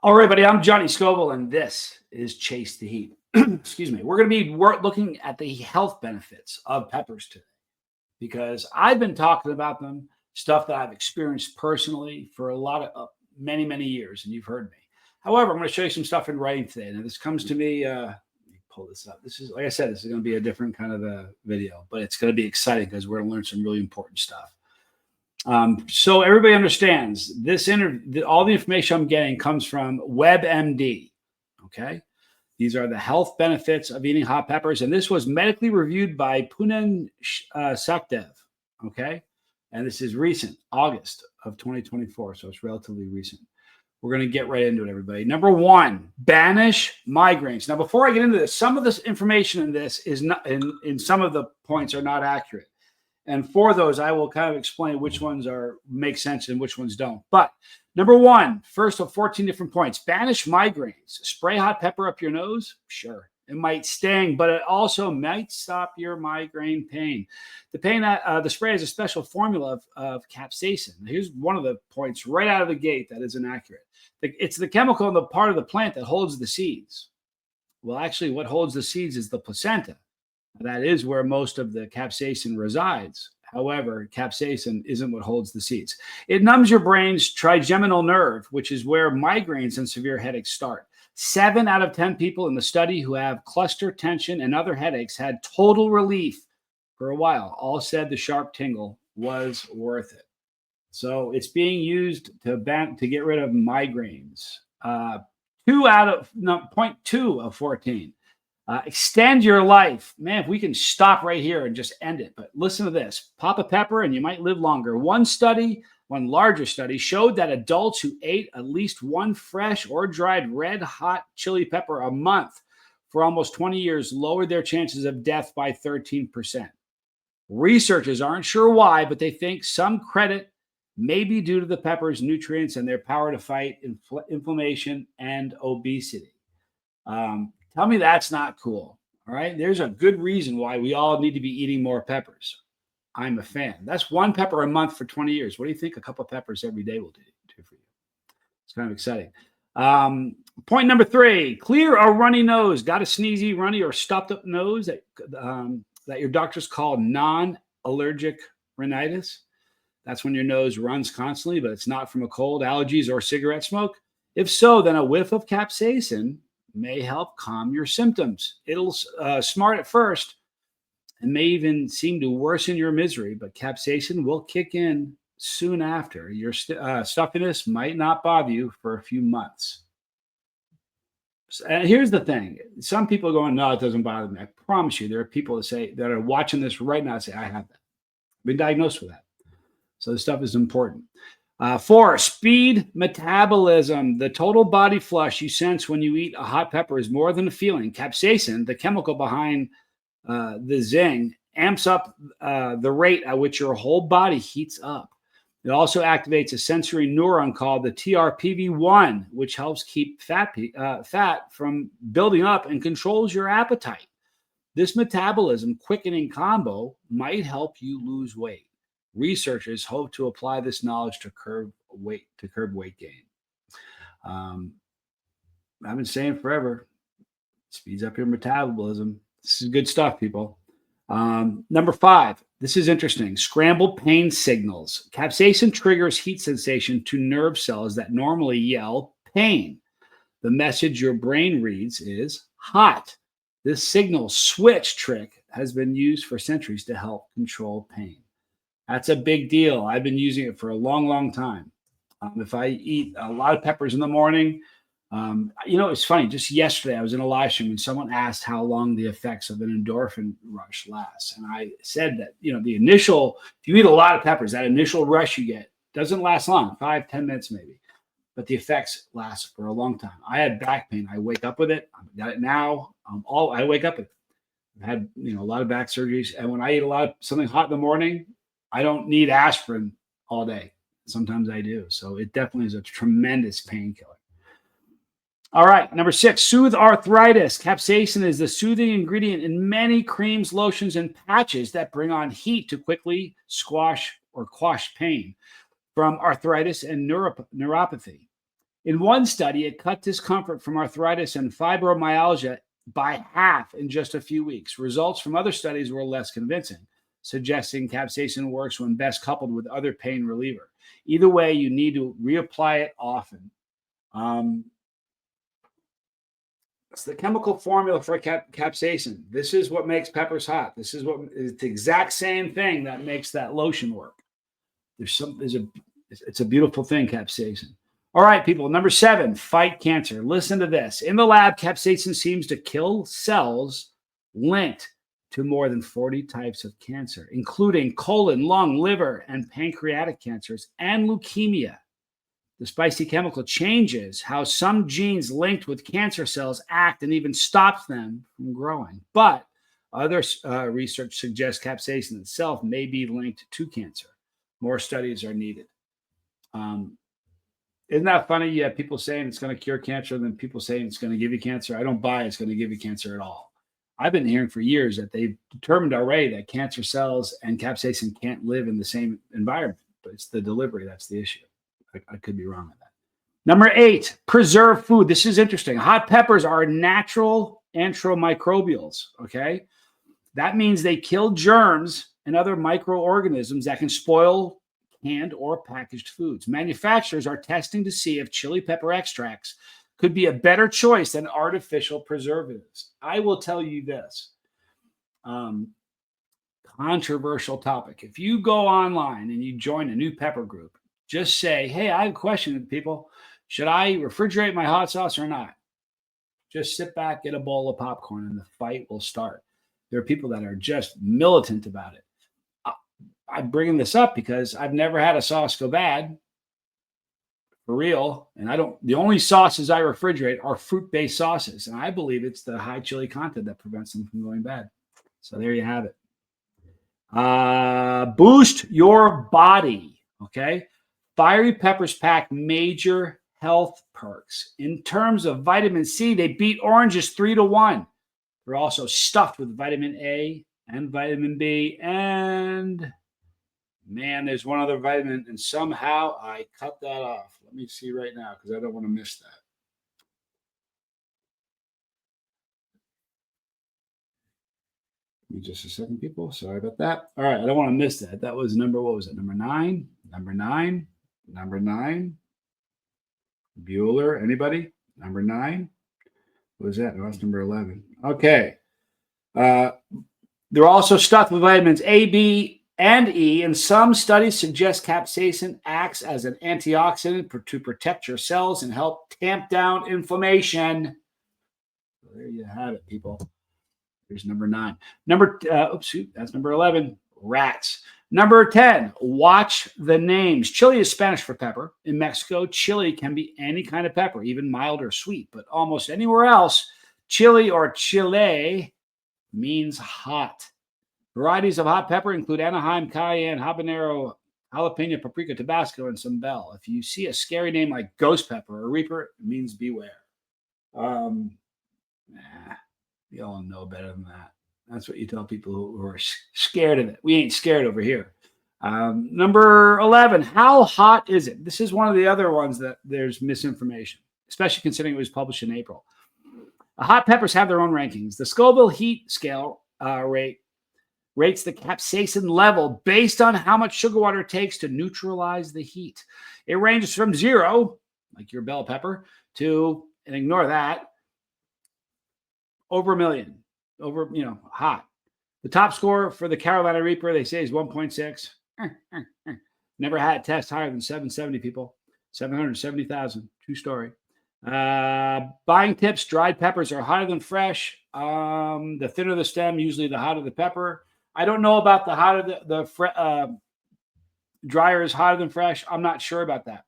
All right, buddy. I'm Johnny Scoville, and this is Chase the Heat. Excuse me. We're going to be looking at the health benefits of peppers today because I've been talking about them, stuff that I've experienced personally for a lot of many, many years, and you've heard me. However, I'm going to show you some stuff in writing today. Now, this comes to me. Let me pull this up. This is, like I said, this is going to be a different kind of a video, but it's going to be exciting because we're going to learn some really important stuff. So everybody understands this all the information I'm getting comes from WebMD. Okay. These are the health benefits of eating hot peppers. And this was medically reviewed by Punen Sukhdev. Okay. And this is recent, August of 2024. So it's relatively recent. We're going to get right into it, everybody. Number one, banish migraines. Now, before I get into this, some of this information in this is not in some of the points are not accurate. And for those, I will kind of explain which ones make sense and which ones don't. But number one, first of 14 different points, banish migraines. Spray hot pepper up your nose? Sure. It might sting, but it also might stop your migraine pain. The spray has a special formula of capsaicin. Here's one of the points right out of the gate that is inaccurate. It's the chemical in the part of the plant that holds the seeds. Well, actually, what holds the seeds is the placenta. That is where most of the capsaicin resides. However, capsaicin isn't what holds the seeds. It numbs your brain's trigeminal nerve, which is where migraines and severe headaches start. 7 out of 10 people in the study who have cluster tension and other headaches had total relief for a while. All said the sharp tingle was worth it. So it's being used to get rid of migraines. 0.2 of 14. Extend your life. Man, if we can stop right here and just end it. But listen to this. Pop a pepper and you might live longer. One larger study, showed that adults who ate at least one fresh or dried red hot chili pepper a month for almost 20 years lowered their chances of death by 13%. Researchers aren't sure why, but they think some credit may be due to the pepper's nutrients and their power to fight inflammation and obesity. Tell me that's not cool. All right. There's a good reason why we all need to be eating more peppers. I'm a fan. That's one pepper a month for 20 years. What do you think a couple of peppers every day will do for you? It's kind of exciting. Point number 3, clear a runny nose. Got a sneezy, runny, or stopped up nose that your doctors call non-allergic rhinitis. That's when your nose runs constantly, but it's not from a cold, allergies, or cigarette smoke. If so, then a whiff of capsaicin may help calm your symptoms. It'll smart at first and may even seem to worsen your misery, but capsaicin will kick in soon after. Your stuffiness might not bother you for a few months. And here's the thing. Some people are going, no, it doesn't bother me. I promise you, there are people that are watching this right now and say, I have that. I've been diagnosed with that. So this stuff is important. 4, speed metabolism. The total body flush you sense when you eat a hot pepper is more than a feeling. Capsaicin, the chemical behind the zing, amps up the rate at which your whole body heats up. It also activates a sensory neuron called the TRPV1, which helps keep fat from building up and controls your appetite. This metabolism quickening combo might help you lose weight. Researchers hope to apply this knowledge to curb weight gain. I've been saying forever, speeds up your metabolism. This is good stuff, people. Number 5, this is interesting. Scrambled pain signals. Capsaicin triggers heat sensation to nerve cells that normally yell pain. The message your brain reads is hot. This signal switch trick has been used for centuries to help control pain. That's a big deal. I've been using it for a long, long time. If I eat a lot of peppers in the morning, it's funny. Just yesterday, I was in a live stream and someone asked how long the effects of an endorphin rush lasts. And I said that, if you eat a lot of peppers, that initial rush you get doesn't last long, 5-10 minutes maybe. But the effects last for a long time. I had back pain. I wake up with it. I've got it now. I wake up with it. I've had, a lot of back surgeries. And when I eat something hot in the morning, I don't need aspirin all day. Sometimes I do. So it definitely is a tremendous painkiller. All right. Number 6, soothe arthritis. Capsaicin is the soothing ingredient in many creams, lotions, and patches that bring on heat to quickly squash or quash pain from arthritis and neuropathy. In one study, it cut discomfort from arthritis and fibromyalgia by half in just a few weeks. Results from other studies were less convincing, suggesting capsaicin works when best coupled with other pain reliever. Either way, you need to reapply it often. It's the chemical formula for capsaicin. This is what makes peppers hot. This is what it's the exact same thing that makes that lotion work. It's a beautiful thing, capsaicin. All right, people. Number 7, fight cancer. Listen to this. In the lab, capsaicin seems to kill cells linked to more than 40 types of cancer, including colon, lung, liver, and pancreatic cancers, and leukemia. The spicy chemical changes how some genes linked with cancer cells act and even stops them from growing. But other research suggests capsaicin itself may be linked to cancer. More studies are needed. Isn't that funny? You have people saying it's going to cure cancer, and then people saying it's going to give you cancer. I don't buy it's going to give you cancer at all. I've been hearing for years that they've determined already that cancer cells and capsaicin can't live in the same environment, but it's the delivery that's the issue. I could be wrong on that. Number 8, preserve food. This is interesting. Hot peppers are natural antimicrobials, okay? That means they kill germs and other microorganisms that can spoil canned or packaged foods. Manufacturers are testing to see if chili pepper extracts could be a better choice than artificial preservatives. I will tell you this. Controversial topic. If you go online and you join a new pepper group, just say, hey, I have a question, people. Should I refrigerate my hot sauce or not? Just sit back, get a bowl of popcorn, and the fight will start. There are people that are just militant about it. I'm bringing this up because I've never had a sauce go bad, for real. And the only sauces I refrigerate are fruit-based sauces. And I believe it's the high chili content that prevents them from going bad. So there you have it. Boost your body. Okay. Fiery peppers pack major health perks. In terms of vitamin C, they beat oranges 3-1. They're also stuffed with vitamin A and vitamin B. And man, there's one other vitamin, and somehow I cut that off. Let me see right now because I don't want to miss that. Give me just a second, people. Sorry about that. All right, I don't want to miss that. That was what was it? Number 9? Number 9? Bueller, anybody? Number 9? What was that? No, that's number 11. Okay. They're also stuffed with vitamins A, B, and E, and some studies suggest capsaicin acts as an antioxidant to protect your cells and help tamp down inflammation. So there you have it, people. Here's number 9. That's number 11, rats. Number 10, watch the names. Chili is Spanish for pepper. In Mexico, chili can be any kind of pepper, even mild or sweet, but almost anywhere else, chili or chile means hot. Varieties of hot pepper include Anaheim, Cayenne, Habanero, Jalapeno, Paprika, Tabasco, and some Bell. If you see a scary name like Ghost Pepper or Reaper, it means beware. You all know better than that. That's what you tell people who are scared of it. We ain't scared over here. Number 11, how hot is it? This is one of the other ones that there's misinformation, especially considering it was published in April. Hot peppers have their own rankings. The Scoville heat scale rates the capsaicin level based on how much sugar water it takes to neutralize the heat. It ranges from 0, like your bell pepper, to, and ignore that, over 1 million. Hot. The top score for the Carolina Reaper, they say, is 1.6. Never had a test higher than 770, people. 770,000. True story. Buying tips: dried peppers are hotter than fresh. The thinner the stem, usually the hotter the pepper. I don't know about the hotter drier is hotter than fresh. I'm not sure about that.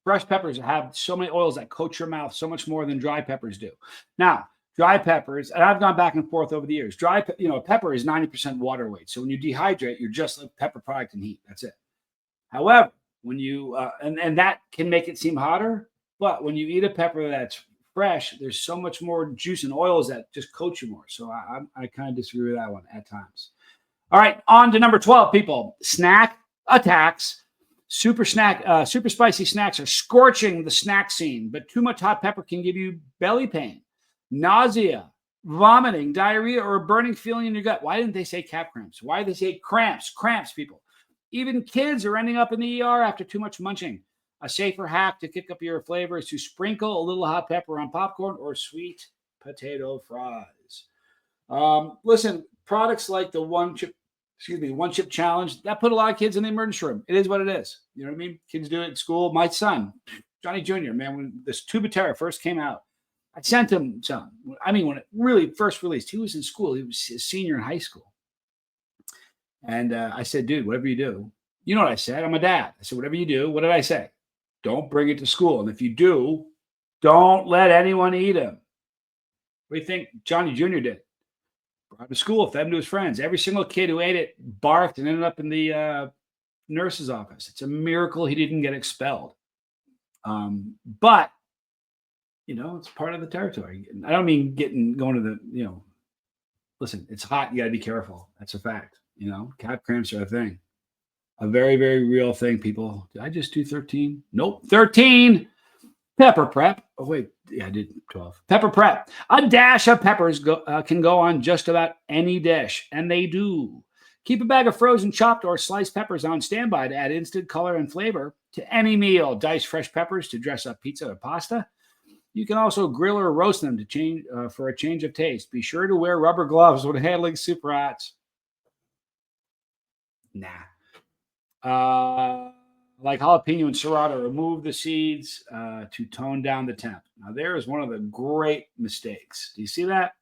Fresh peppers have so many oils that coat your mouth so much more than dry peppers do. Now, dry peppers, and I've gone back and forth over the years. Pepper is 90% water weight. So when you dehydrate, you're just like pepper product and heat. That's it. However, when you and that can make it seem hotter, but when you eat a pepper that's fresh, there's so much more juice and oils that just coat you more. So I kind of disagree with that one at times. All right, on to number 12, people. Snack attacks. Super spicy snacks are scorching the snack scene, but too much hot pepper can give you belly pain, nausea, vomiting, diarrhea, or a burning feeling in your gut. Why didn't they say cap cramps? Why did they say cramps? Cramps, people. Even kids are ending up in the ER after too much munching. A safer hack to kick up your flavor is to sprinkle a little hot pepper on popcorn or sweet potato fries. Listen, products like the one chip challenge, that put a lot of kids in the emergency room. It is what it is. You know what I mean? Kids do it at school. My son, Johnny Jr., man, when this Tubatera first came out, I sent him some. I mean, when it really first released, he was in school. He was a senior in high school. And I said, dude, whatever you do, you know what I said? I'm a dad. I said, whatever you do, what did I say? Don't bring it to school. And if you do, don't let anyone eat them. What do you think Johnny Jr. did? Brought to school, fed him to his friends. Every single kid who ate it barked and ended up in the nurse's office. It's a miracle he didn't get expelled. But, it's part of the territory. I don't mean going to the, listen, it's hot. You got to be careful. That's a fact. Cap cramps are a thing. A very, very real thing, people. Did I just do 13? Nope. 13. Pepper prep. Oh, wait. Yeah, I did 12. Pepper prep. A dash of peppers can go on just about any dish, and they do. Keep a bag of frozen chopped or sliced peppers on standby to add instant color and flavor to any meal. Dice fresh peppers to dress up pizza or pasta. You can also grill or roast them to change for a change of taste. Be sure to wear rubber gloves when handling super hots. Nah. Like jalapeno and serrano, remove the seeds to tone down the temp. Now, there is one of the great mistakes. Do you see that?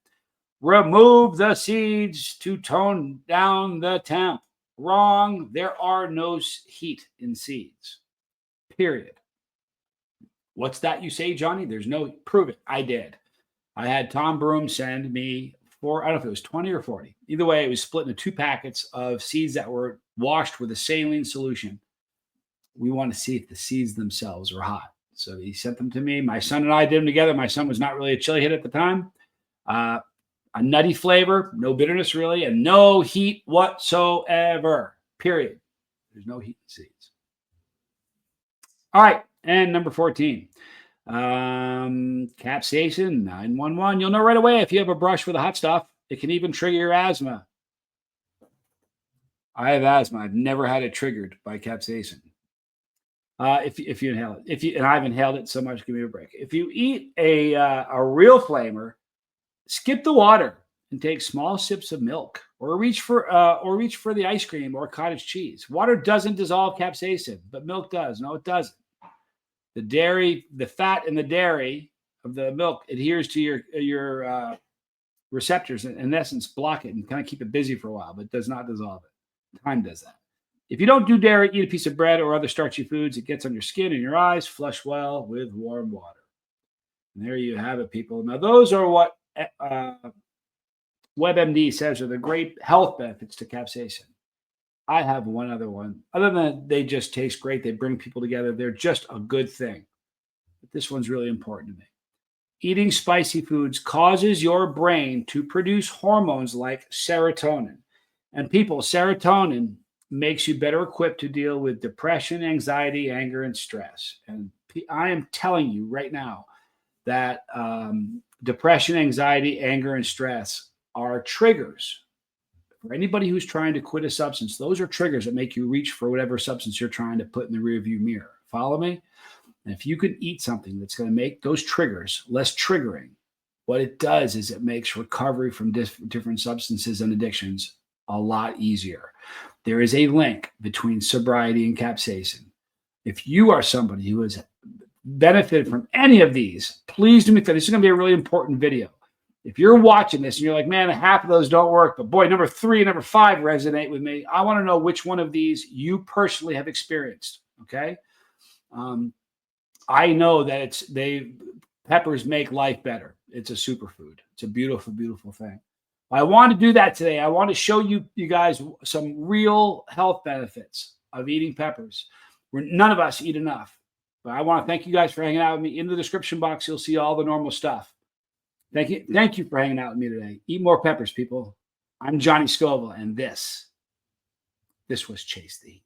Remove the seeds to tone down the temp. Wrong. There are no heat in seeds. Period. What's that you say, Johnny? There's no, prove it. I did. I had Tom Broom send me I don't know if it was 20 or 40. Either way, it was split into 2 packets of seeds that were washed with a saline solution. We want to see if the seeds themselves were hot. So he sent them to me. My son and I did them together. My son was not really a chili hit at the time. A nutty flavor, no bitterness really, and no heat whatsoever. Period. There's no heat in seeds. All right. And number 14. Capsaicin 911. You'll know right away if you have a brush with the hot stuff. It can even trigger your asthma. I have asthma. I've never had it triggered by capsaicin. If you inhale it, and I've inhaled it so much, give me a break. If you eat a real flamer, skip the water and take small sips of milk, or reach for the ice cream or cottage cheese. Water doesn't dissolve capsaicin, but milk does. No, it doesn't. The fat in the dairy of the milk adheres to your receptors and in essence block it and kind of keep it busy for a while, but does not dissolve it. Time does that. If you don't do dairy, eat a piece of bread or other starchy foods. It gets on your skin and your eyes. Flush well with warm water. And there you have it, people. Now, those are what WebMD says are the great health benefits to capsaicin. I have one other one. Other than they just taste great, they bring people together. They're just a good thing. But this one's really important to me. Eating spicy foods causes your brain to produce hormones like serotonin. And people, serotonin makes you better equipped to deal with depression, anxiety, anger, and stress. And I am telling you right now that depression, anxiety, anger, and stress are triggers. For anybody who's trying to quit a substance, those are triggers that make you reach for whatever substance you're trying to put in the rearview mirror. Follow me? And if you can eat something that's going to make those triggers less triggering, what it does is it makes recovery from different substances and addictions a lot easier. There is a link between sobriety and capsaicin. If you are somebody who has benefited from any of these, please do me a favor. This is going to be a really important video. If you're watching this and you're like, man, half of those don't work, but boy, number 3 and number 5 resonate with me. I want to know which one of these you personally have experienced. Okay. I know that peppers make life better. It's a superfood. It's a beautiful, beautiful thing. I want to do that today. I want to show you guys some real health benefits of eating peppers. None of us eat enough. But I want to thank you guys for hanging out with me. In the description box, you'll see all the normal stuff. Thank you for hanging out with me today. Eat more peppers, people. I'm Johnny Scoville, and this was Chase the Heat.